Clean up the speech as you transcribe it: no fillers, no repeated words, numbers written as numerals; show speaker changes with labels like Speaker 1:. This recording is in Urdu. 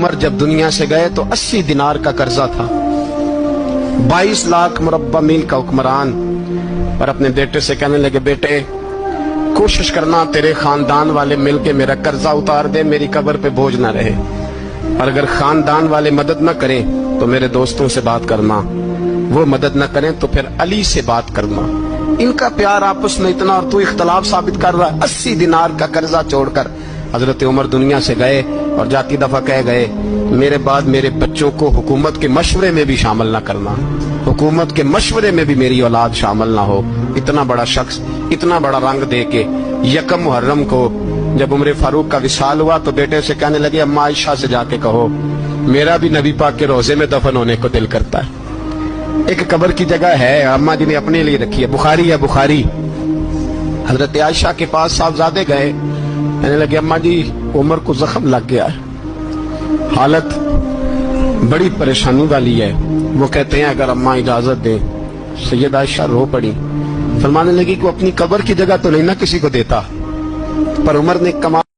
Speaker 1: عمر جب دنیا سے گئے تو 80 دینار کا قرضہ تھا، 22 لاکھ مربع میل کا حکمران، اور اپنے بیٹے سے کہنے لگے بیٹے کوشش کرنا تیرے خاندان والے مل کے میرا قرضہ اتار دے، میری قبر پہ بوجھ نہ رہے، اور اگر خاندان والے مدد نہ کریں تو میرے دوستوں سے بات کرنا، وہ مدد نہ کریں تو پھر علی سے بات کرنا۔ ان کا پیار آپس میں اتنا، اور تو اختلاف ثابت کر رہا ہے۔ 80 دینار کا قرضہ چھوڑ کر حضرت عمر دنیا سے گئے، اور جاتی دفعہ کہہ گئے میرے بعد میرے بچوں کو حکومت کے مشورے میں بھی شامل نہ کرنا، حکومت کے مشورے میں بھی میری اولاد شامل نہ ہو۔ اتنا بڑا شخص اتنا بڑا رنگ دے کے یکم محرم کو جب عمر فاروق کا وصال ہوا تو بیٹے سے کہنے لگے اماں عائشہ سے جا کے کہو میرا بھی نبی پاک کے روزے میں دفن ہونے کو دل کرتا ہے۔ ایک قبر کی جگہ ہے اماں جی نے اپنے لیے رکھی ہے، بخاری ہے بخاری۔ حضرت عائشہ کے پاس صاحبزادے گئے، کہنے لگے اماں جی عمر کو زخم لگ گیا ہے، حالت بڑی پریشانی والی ہے۔ وہ کہتے ہیں اگر اماں اجازت دیں۔ سید عائشہ رو پڑی، فرمانے لگی کہ اپنی قبر کی جگہ تو نہیں نہ کسی کو دیتا، پر عمر نے کمال